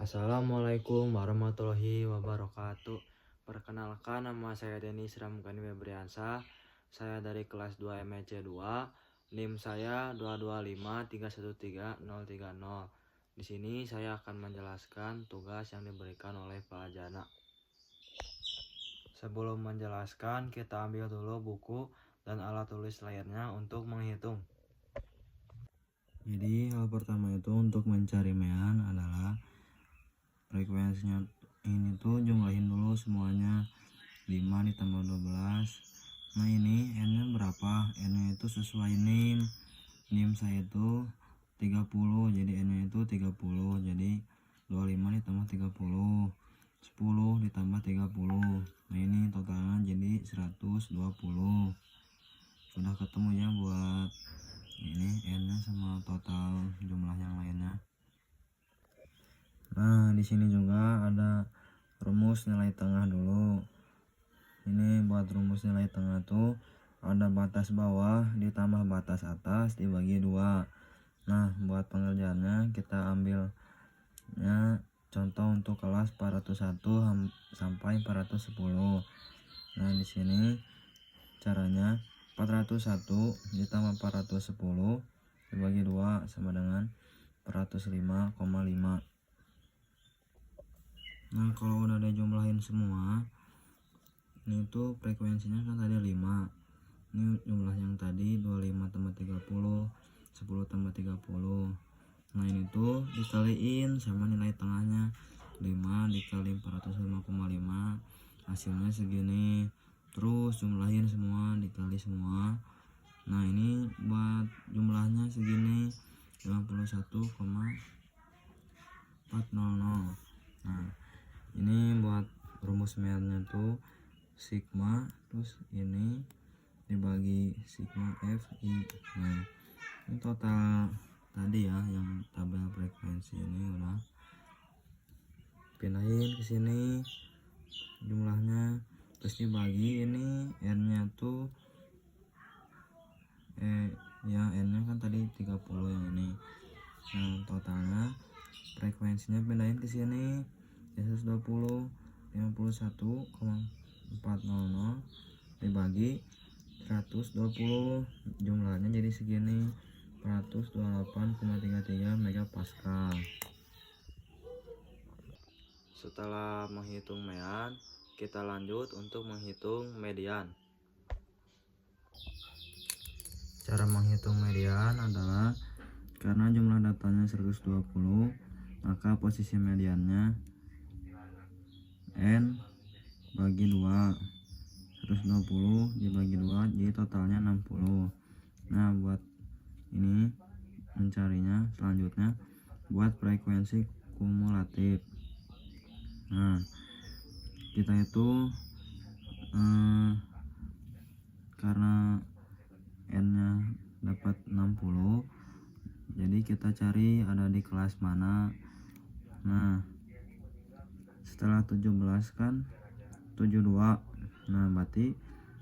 Assalamualaikum warahmatullahi wabarakatuh. Perkenalkan, nama saya Denis Ramkani Febriansa. Saya dari kelas 2 MEC 2. NIM saya 225313030. Di sini saya akan menjelaskan tugas yang diberikan oleh Pak Jana. Sebelum menjelaskan, kita ambil dulu buku dan alat tulis lainnya untuk menghitung. Jadi hal pertama itu untuk mencari mean adalah frekuensinya ini tuh jumlahin dulu semuanya. 5 ditambah 12. Nah ini n nya berapa? N nya itu sesuai NIM saya itu 30, jadi n nya itu 30. Jadi 25 ditambah 30, 10 ditambah 30. Nah ini totalnya jadi 120. Sudah ketemu ya buat ini n nya sama total jumlah yang lainnya. Nah, di sini juga ada rumus nilai tengah dulu. Ini buat rumus nilai tengah tuh ada batas bawah ditambah batas atas dibagi 2. Nah, buat pengerjaannya kita ambilnya contoh untuk kelas 401 sampai 410. Nah, di sini caranya 401 ditambah 410 dibagi 2 sama dengan 405,5. Nah kalau udah dijumlahin semua, ini tuh frekuensinya kan tadi 5. Ini jumlah yang tadi 25 tambah 30, 10 tambah 30. Nah ini tuh dikaliin sama nilai tengahnya, 5 dikali 405,5, hasilnya segini. Terus jumlahin semua, dikali semua. Nah ini buat jumlahnya segini, 51,400. Nah ini buat rumus meannya tuh sigma, terus ini dibagi sigma fi. Nah ini total tadi ya yang tabel frekuensi ini udah pindahin ke sini jumlahnya, terus dibagi ini n nya tuh ya n nya kan tadi 30 yang ini. Nah totalnya frekuensinya pindahin ke sini 120, 51,400 dibagi 120, jumlahnya jadi segini, 128,33 megapascal. Setelah menghitung mean, kita lanjut untuk menghitung median. Cara menghitung median adalah karena jumlah datanya 120, maka posisi mediannya n bagi 2, 120 dibagi 2 jadi totalnya 60. Nah buat ini mencarinya selanjutnya buat frekuensi kumulatif. Nah kita itu karena n nya dapat 60, jadi kita cari ada di kelas mana. Nah setelah 17 kan 72, nah berarti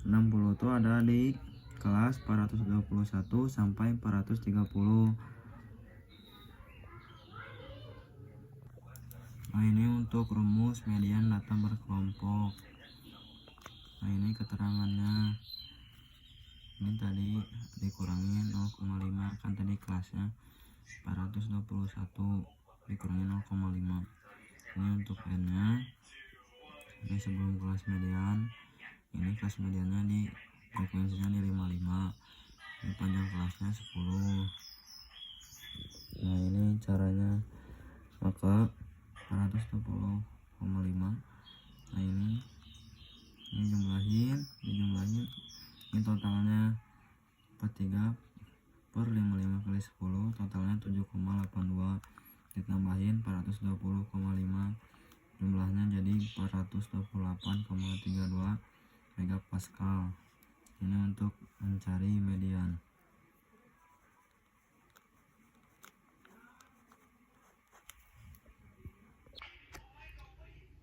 60 itu ada di kelas 421 sampai 430. Nah ini untuk rumus median data berkelompok. Nah ini keterangannya, ini tadi dikurangin 0,5 kan tadi kelasnya 421 dikurangin 0,5. Ini untuk n nya, ini sebelum kelas median, ini kelas mediannya di frekuensinya di 55, ini panjang kelasnya 10. Nah ini caranya, maka 420,5. nah ini dijumlahin, ini totalnya 43 per 55 kali 10, totalnya 7,82, ditambahin 420,5, jumlahnya jadi 428,32 megapascal. Ini untuk mencari median.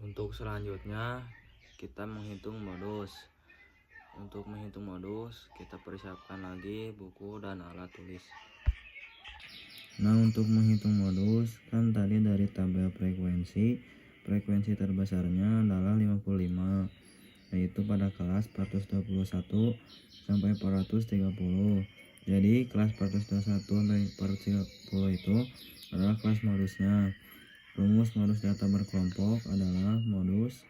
Untuk selanjutnya kita menghitung modus. Untuk menghitung modus kita persiapkan lagi buku dan alat tulis. Nah, untuk menghitung modus kan tadi dari tabel frekuensi terbesarnya adalah 55, yaitu pada kelas 421 sampai 430. Jadi kelas 421 sampai 430 itu adalah kelas modusnya. Rumus modus data berkelompok adalah modus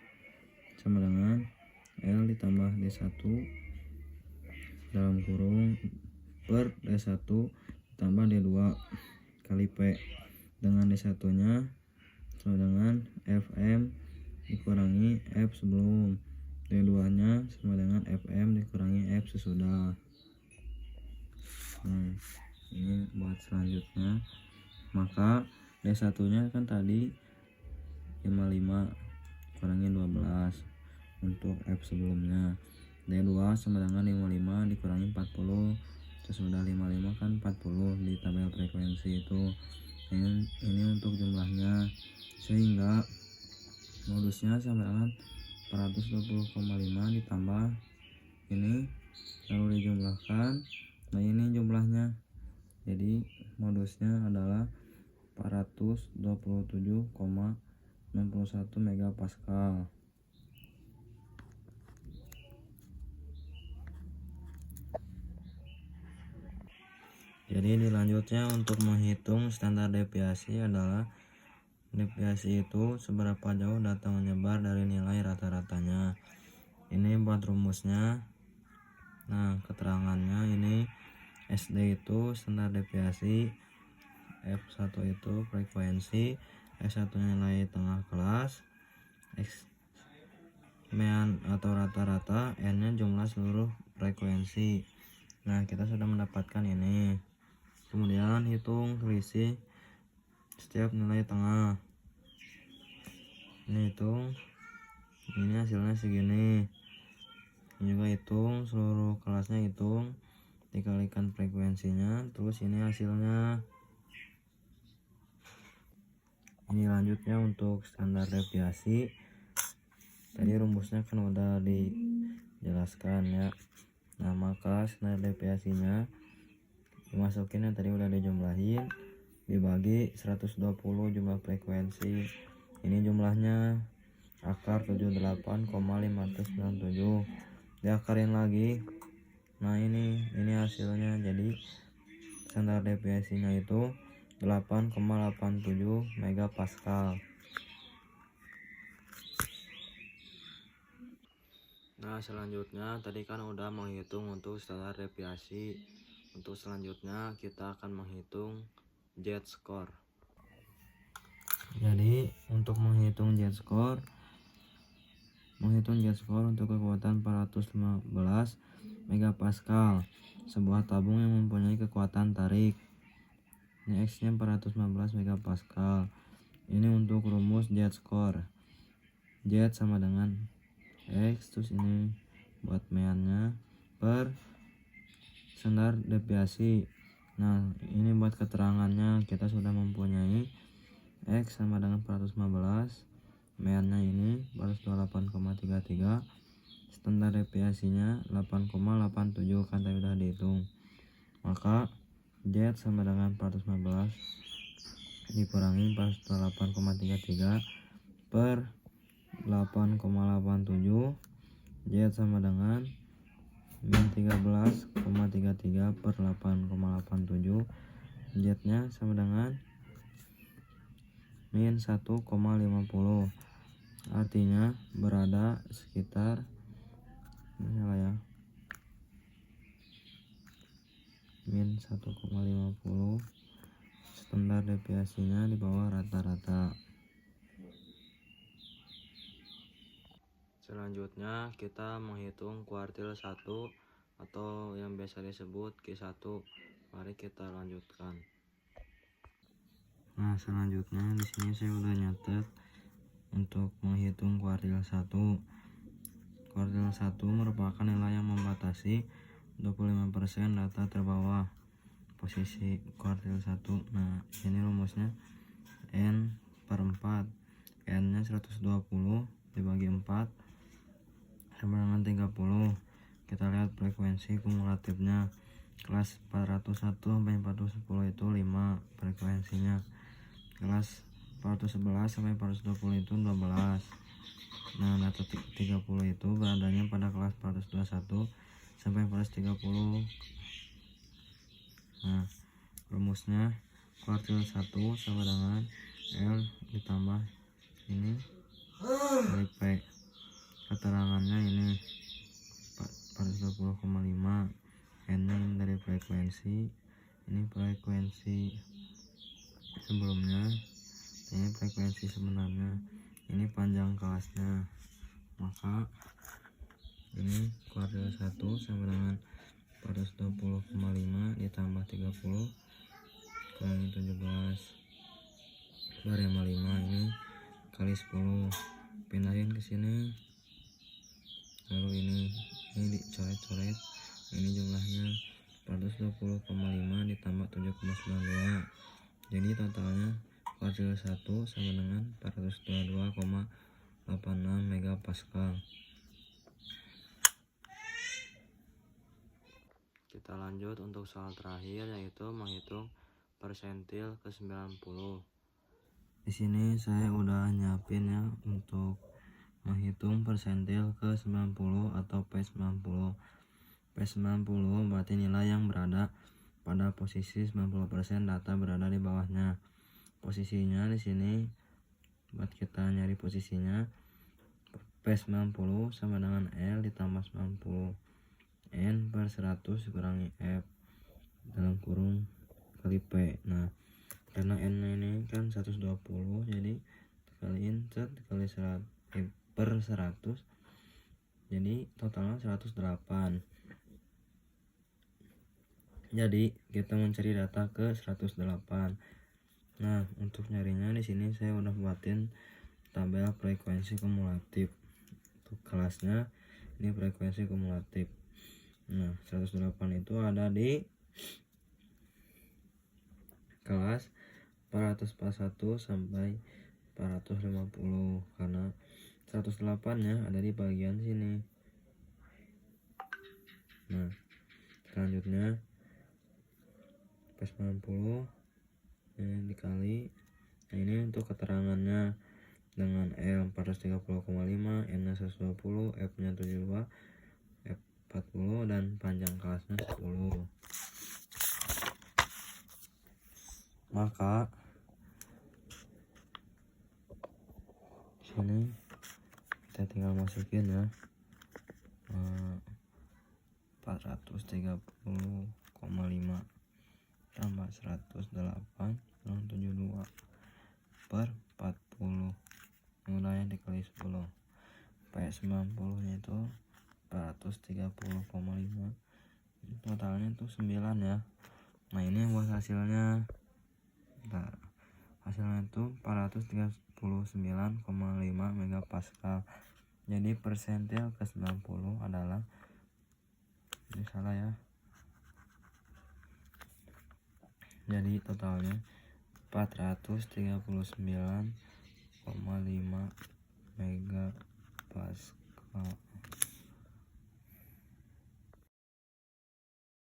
sama dengan L ditambah D1 dalam kurung per D1 ditambah D2 kali P, dengan D1 nya sama dengan FM dikurangi F sebelum, D2 nya sama dengan FM dikurangi F sesudah. Nah, ini buat selanjutnya, maka D1 nya kan tadi 55 kurangi 12 untuk F sebelumnya, D2 sama dengan 55 dikurangi 40 sesudah 55 kan 40 di tabel frekuensi itu. Ini untuk jumlahnya, sehingga modusnya sama dengan 420,5 ditambah ini lalu dijumlahkan. Nah, ini jumlahnya, jadi modusnya adalah 427,61 megapascal. Jadi dilanjutnya untuk menghitung standar deviasi adalah deviasi itu seberapa jauh data menyebar dari nilai rata-ratanya. Ini buat rumusnya. Nah, keterangannya ini SD itu standar deviasi, F1 itu frekuensi, S1 nilai tengah kelas, X mean atau rata-rata, N-nya jumlah seluruh frekuensi. Nah, kita sudah mendapatkan ini. Kemudian hitung selisih setiap nilai tengah. Ini hitung, ini hasilnya segini. Ini juga hitung seluruh kelasnya, hitung dikalikan frekuensinya, terus ini hasilnya. Ini lanjutnya untuk standar deviasi. Tadi rumusnya kan udah dijelaskan ya. Nah, maka standar deviasinya dimasukin yang tadi udah dijumlahin, dibagi 120 jumlah frekuensi. Ini jumlahnya akar 78,597, diakarin lagi. Nah, ini hasilnya, jadi standar deviasinya itu 8,87 megapascal. Nah, selanjutnya tadi kan udah menghitung untuk standar deviasi. Untuk selanjutnya kita akan menghitung Z-score. Jadi untuk menghitung Z-score untuk kekuatan 415 megapascal, sebuah tabung yang mempunyai kekuatan tarik. Ini X nya 415 megapascal. Ini untuk rumus Z-score. Z sama dengan X, terus ini buat meannya per standar deviasi. Nah, ini buat keterangannya, kita sudah mempunyai X sama dengan 415, meannya ini 428,33, standar deviasinya 8,87 kan tadi udah dihitung. Maka Z sama dengan 415 dikurangi 428,33 per 8,87, Z sama dengan min 13,33 per 8,87, Z nya sama dengan min 1,50, artinya berada sekitar min 1,50, standar deviasinya di bawah rata-rata. Selanjutnya kita menghitung kuartil 1 atau yang biasa disebut Q1. Mari kita lanjutkan. Nah, selanjutnya di sini saya udah nyatet untuk menghitung kuartil 1. Kuartil 1 merupakan nilai yang membatasi 25% data terbawah posisi kuartil 1. Nah, ini rumusnya N per 4. N nya 120 dibagi 4 sama dengan 30. Kita lihat frekuensi kumulatifnya. Kelas 401 sampai 410 itu 5 frekuensinya. Kelas 411 sampai 420 itu 12. Nah, data 30 itu beradanya pada kelas 421 sampai 430. Nah, rumusnya kuartil 1 sama dengan L ditambah ini kali P. Keterangannya ini 420,5. N dari frekuensi, ini frekuensi sebelumnya, ini frekuensi sebenarnya, ini panjang kelasnya. Maka ini kuartil 1 sama dengan 420,5 ditambah 30 kurangi 17 bar 5 ini kali 10, pindahin ke sini. Lalu ini dicoret-coret, ini jumlahnya 420,5 ditambah 7,92, jadi totalnya kuartil 1 sama dengan 422,86 megapascal. Kita lanjut untuk soal terakhir, yaitu menghitung persentil ke 90. Di sini saya udah nyiapin ya untuk menghitung persentil ke 90 atau P90. P90 berarti nilai yang berada pada posisi 90%, data berada di bawahnya. Posisinya di sini buat kita nyari posisinya, P90 sama dengan L ditambah 90. N per 100 kurangi F dalam kurung kali P. Nah, karena N ini kan 120, jadi dikaliin kali 100 per 100, jadi totalnya 108. Jadi kita mencari data ke 108. Nah, untuk nyarinya di sini saya udah buatin tabel frekuensi kumulatif. Untuk kelasnya ini frekuensi kumulatif. Nah, 108 itu ada di kelas 441 sampai 450, karena 108 nya ada di bagian sini. Nah, selanjutnya P90 ini dikali, nah ini untuk keterangannya dengan L 430,5, N nya 120, F nya 72, F 40, dan panjang kelasnya 10. Maka sini kita tinggal masukin ya 430,5 tambah 108 kurang 72 per 40, mulanya dikali 10. P90 nya itu 430,5, totalnya itu 9 ya. Nah, ini buat hasilnya. Nah, hasilnya itu 439,5 megapascal. Jadi persentil ke 90 adalah, ini salah ya, jadi totalnya 439,5 megapascal.